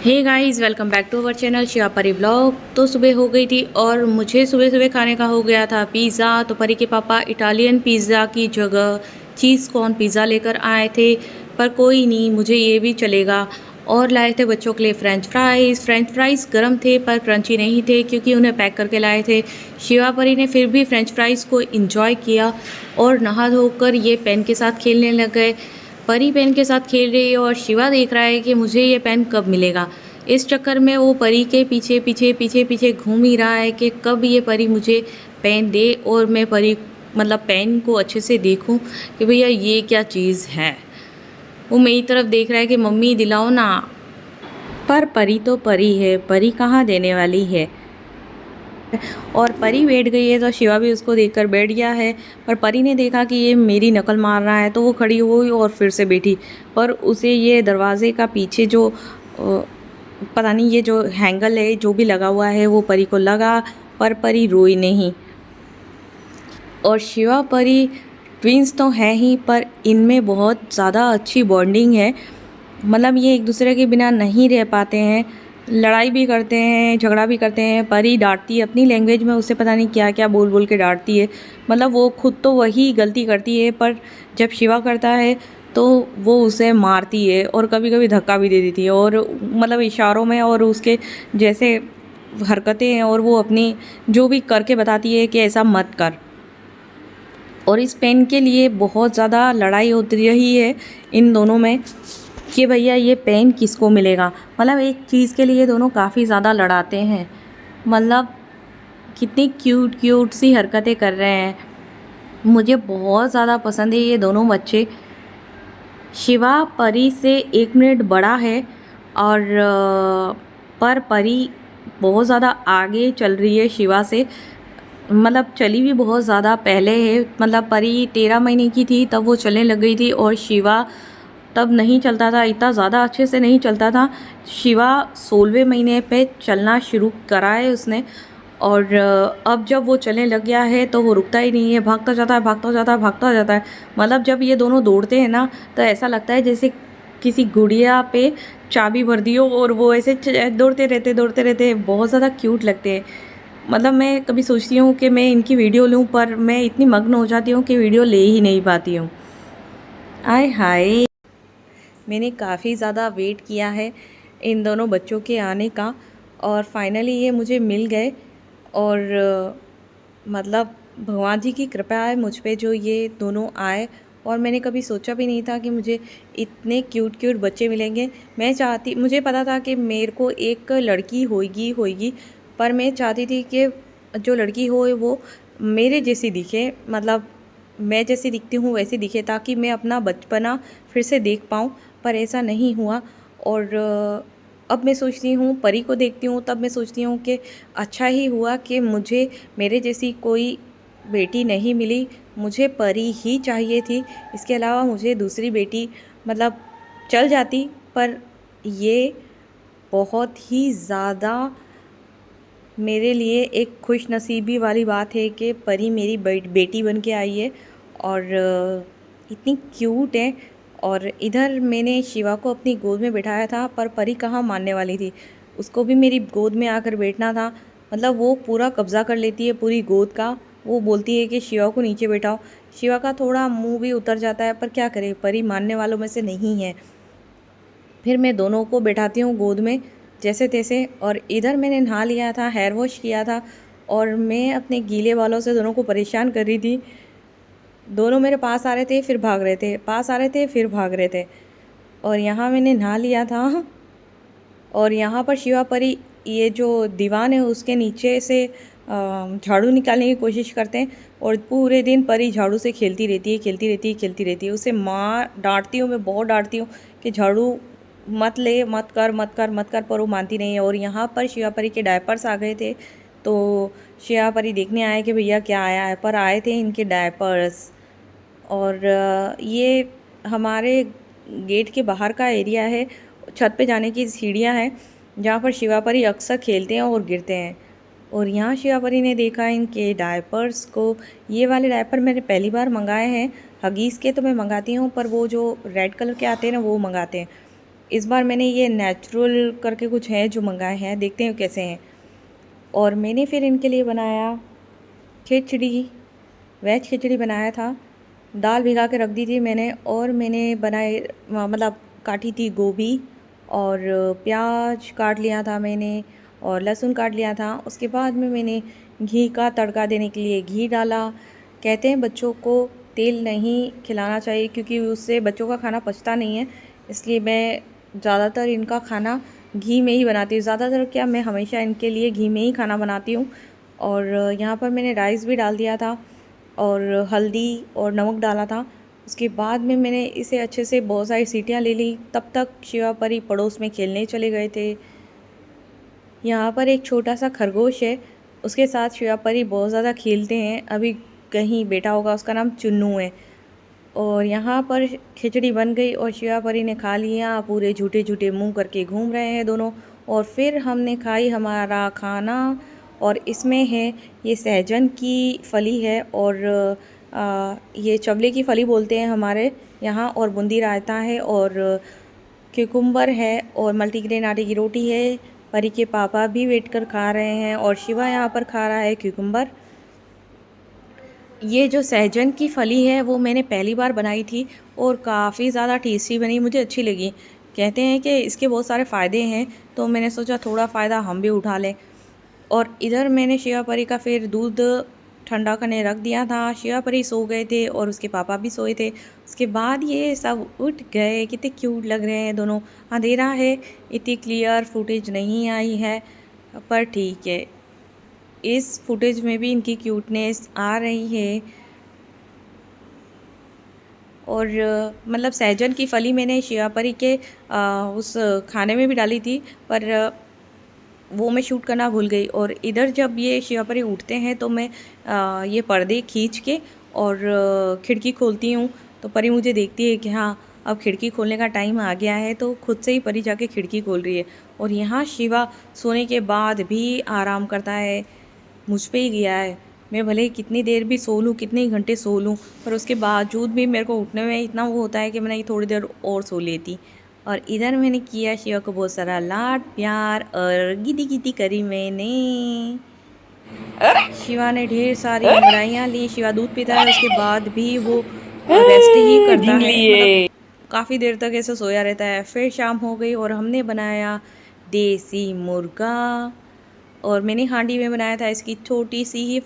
Hey guys, welcome back to our channel Shiva Pari blog. तो सुबह हो गई थी और मुझे सुबह सुबह खाने का हो गया था पिज़्ज़ा। तो परी के पापा इटालियन पिज़्ज़ा की जगह चीज़ कॉर्न पिज़्ज़ा लेकर आए थे, पर कोई नहीं, मुझे ये भी चलेगा। और लाए थे बच्चों के लिए फ्रेंच फ्राइज़ गर्म थे पर क्रंची नहीं थे क्योंकि उन्हें पैक करके लाए थे। शिवा परी ने फिर भी फ्रेंच फ्राइज़ को इंजॉय किया और नहा धोकर ये पेन के साथ खेलने लग गए। परी पेन के साथ खेल रही है और शिवा देख रहा है कि मुझे ये पेन कब मिलेगा। इस चक्कर में वो परी के पीछे पीछे पीछे पीछे घूम ही रहा है कि कब ये परी मुझे पेन दे और मैं परी पेन को अच्छे से देखूं कि भैया ये क्या चीज़ है। वो मेरी तरफ देख रहा है कि मम्मी दिलाओ ना, पर परी तो परी है, परी कहाँ देने वाली है। और परी बैठ गई है तो शिवा भी उसको देखकर बैठ गया है। पर परी ने देखा कि ये मेरी नकल मार रहा है तो वो खड़ी हुई और फिर से बैठी। पर उसे ये दरवाजे का पीछे जो पता नहीं ये जो हैंगल है जो भी लगा हुआ है वो परी को लगा, पर परी रोई नहीं। और शिवा परी ट्विंस तो हैं ही, पर इनमें बहुत ज़्यादा अच्छी बॉन्डिंग है। ये एक दूसरे के बिना नहीं रह पाते हैं, लड़ाई भी करते हैं, झगड़ा भी करते हैं। परी डांटती है अपनी लैंग्वेज में, उसे पता नहीं क्या क्या बोल बोल के डांटती है। वो खुद तो वही गलती करती है, पर जब शिवा करता है तो वो उसे मारती है और कभी कभी धक्का भी दे देती है, और इशारों में और उसके जैसे हरकतें हैं, और वो अपनी जो भी करके बताती है कि ऐसा मत कर। और इस पेन के लिए बहुत ज़्यादा लड़ाई होती रही है इन दोनों में कि भैया ये पेन किसको मिलेगा। एक चीज़ के लिए दोनों काफ़ी ज़्यादा लड़ाते हैं। मतलब कितनी क्यूट क्यूट सी हरकतें कर रहे हैं। मुझे बहुत ज़्यादा पसंद है ये दोनों बच्चे। शिवा परी से 1 मिनट बड़ा है, और पर परी बहुत ज़्यादा आगे चल रही है शिवा से। चली भी बहुत ज़्यादा पहले है। परी 13 महीने की थी तब वो चलने लग गई थी, और शिवा तब नहीं चलता था, इतना ज़्यादा अच्छे से नहीं चलता था। शिवा 16वें महीने पे चलना शुरू करा है उसने, और अब जब वो चलने लग गया है तो वो रुकता ही नहीं है, भागता जाता है भागता जाता है भागता जाता है। जब ये दोनों दौड़ते हैं ना तो ऐसा लगता है जैसे किसी गुड़िया पे चाबी भर दी हो और वो ऐसे दौड़ते रहते हैं, बहुत ज़्यादा क्यूट लगते हैं। मैं कभी सोचती हूँ कि मैं इनकी वीडियो लूँ, पर मैं इतनी मग्न हो जाती हूँ कि वीडियो ले ही नहीं पाती हूँ। आय हाय, मैंने काफ़ी ज़्यादा वेट किया है इन दोनों बच्चों के आने का, और फाइनली ये मुझे मिल गए। और भगवान जी की कृपा है मुझ पे जो ये दोनों आए। और मैंने कभी सोचा भी नहीं था कि मुझे इतने क्यूट क्यूट बच्चे मिलेंगे। मुझे पता था कि मेरे को एक लड़की होगी, पर मैं चाहती थी कि जो लड़की हो वो मेरे जैसी दिखे। मैं जैसी दिखती हूँ वैसी दिखे, ताकि मैं अपना बचपना फिर से देख पाऊँ। पर ऐसा नहीं हुआ। और अब मैं सोचती हूँ, परी को देखती हूँ तब मैं सोचती हूँ कि अच्छा ही हुआ कि मुझे मेरे जैसी कोई बेटी नहीं मिली। मुझे परी ही चाहिए थी। इसके अलावा मुझे दूसरी बेटी चल जाती, पर ये बहुत ही ज़्यादा मेरे लिए एक खुशनसीबी वाली बात है कि परी मेरी बेटी बन के आई है, और इतनी क्यूट है। और इधर मैंने शिवा को अपनी गोद में बिठाया था, पर परी कहाँ मानने वाली थी। उसको भी मेरी गोद में आकर बैठना था। वो पूरा कब्ज़ा कर लेती है पूरी गोद का। वो बोलती है कि शिवा को नीचे बैठाओ। शिवा का थोड़ा मुंह भी उतर जाता है, पर क्या करे, परी मानने वालों में से नहीं है। फिर मैं दोनों को बैठाती हूँ गोद में जैसे तैसे। और इधर मैंने नहा लिया था, हेयर वॉश किया था, और मैं अपने गीले बालों से दोनों को परेशान कर रही थी। दोनों मेरे पास आ रहे थे फिर भाग रहे थे, पास आ रहे थे फिर भाग रहे थे। और यहाँ मैंने नहा लिया था, और यहाँ पर शिवा परी ये जो दीवान है उसके नीचे से झाड़ू निकालने की कोशिश करते हैं, और पूरे दिन परी झाड़ू से खेलती रहती है। उसे माँ डांटती हूँ, मैं बहुत डांटती हूँ कि झाड़ू मत ले, मत कर, पर वो मानती नहीं है। और यहाँ पर शिवा परी के डायपर्स आ गए थे, तो शिवा परी देखने आए कि भैया क्या आया है, पर आए थे इनके डायपर्स। और ये हमारे गेट के बाहर का एरिया है, छत पे जाने की सीढ़ियाँ हैं जहाँ पर शिवा परी अक्सर खेलते हैं और गिरते हैं। और यहाँ शिवा परी ने देखा इनके डायपर्स को। ये वाले डायपर मैंने पहली बार मंगाए हैं। हगीज़ के तो मैं मंगाती हूँ, पर वो जो रेड कलर के आते हैं ना वो मंगाते हैं। इस बार मैंने ये नेचुरल करके कुछ है जो मंगाए हैं, देखते हैं कैसे हैं। और मैंने फिर इनके लिए बनाया खिचड़ी, वेज खिचड़ी बनाया था। दाल भिगा के रख दी थी मैंने, और मैंने बनाए मतलब काटी थी गोभी, और प्याज काट लिया था मैंने, और लहसुन काट लिया था। उसके बाद में मैंने घी का तड़का देने के लिए घी डाला। कहते हैं बच्चों को तेल नहीं खिलाना चाहिए क्योंकि उससे बच्चों का खाना पचता नहीं है, इसलिए मैं ज़्यादातर इनका खाना घी में ही बनाती हूँ। ज़्यादातर क्या, मैं हमेशा इनके लिए घी में ही खाना बनाती हूँ। और यहाँ पर मैंने राइस भी डाल दिया था, और हल्दी और नमक डाला था। उसके बाद में मैंने इसे अच्छे से बहुत सारी सीटियाँ ले ली। तब तक शिवा परी पड़ोस में खेलने चले गए थे। यहाँ पर एक छोटा सा खरगोश है, उसके साथ शिवा परी बहुत ज़्यादा खेलते हैं। अभी कहीं बैठा होगा, उसका नाम चुन्नू है। और यहाँ पर खिचड़ी बन गई और शिवा परी ने खा लिया, पूरे झूठे झूठे मुंह करके घूम रहे हैं दोनों। और फिर हमने खाई हमारा खाना, और इसमें है ये सहजन की फली है, और ये चवले की फली बोलते हैं हमारे यहाँ, और बूंदी रायता है, और क्यूकुम्बर है, और मल्टीग्रेन आटे की रोटी है। परी के पापा भी बैठ कर खा रहे हैं, और शिवा यहाँ पर खा रहा है क्यूकुम्बर। ये जो सहजन की फली है वो मैंने पहली बार बनाई थी, और काफ़ी ज़्यादा टेस्टी बनी, मुझे अच्छी लगी। कहते हैं कि इसके बहुत सारे फ़ायदे हैं, तो मैंने सोचा थोड़ा फ़ायदा हम भी उठा लें। और इधर मैंने शिवा परी का फिर दूध ठंडा करने रख दिया था। शिवा परी सो गए थे और उसके पापा भी सोए थे। उसके बाद ये सब उठ गए। कितने क्यूट लग रहे हैं दोनों। अंधेरा है, इतनी क्लियर फुटेज नहीं आई है, पर ठीक है, इस फुटेज में भी इनकी क्यूटनेस आ रही है। और मतलब सहजन की फली मैंने शिवा परी के उस खाने में भी डाली थी, पर वो मैं शूट करना भूल गई। और इधर जब ये शिवा परी उठते हैं तो मैं ये पर्दे खींच के और खिड़की खोलती हूँ, तो परी मुझे देखती है कि हाँ अब खिड़की खोलने का टाइम आ गया है, तो खुद से ही परी जाके खिड़की खोल रही है। और यहाँ शिवा सोने के बाद भी आराम करता है, मुझ पे ही गया है। मैं भले ही कितनी देर भी सो लूँ, कितने ही घंटे सो लूँ, पर उसके बावजूद भी मेरे को उठने में इतना वो होता है कि मैं थोड़ी देर और सो लेती। और इधर मैंने किया शिवा को बहुत सारा लाड प्यार, और गिदी गिदी करी मैंने। शिवा ने ढेर सारी अंगड़ाइयाँ ली। शिवा दूध पीता है, उसके बाद भी वो रेस्ट ही करता है, मतलब काफ़ी देर तक ऐसे सोया रहता है। फिर शाम हो गई और हमने बनाया देसी मुर्गा, और मैंने हांडी में बनाया था। इसकी छोटी सी ही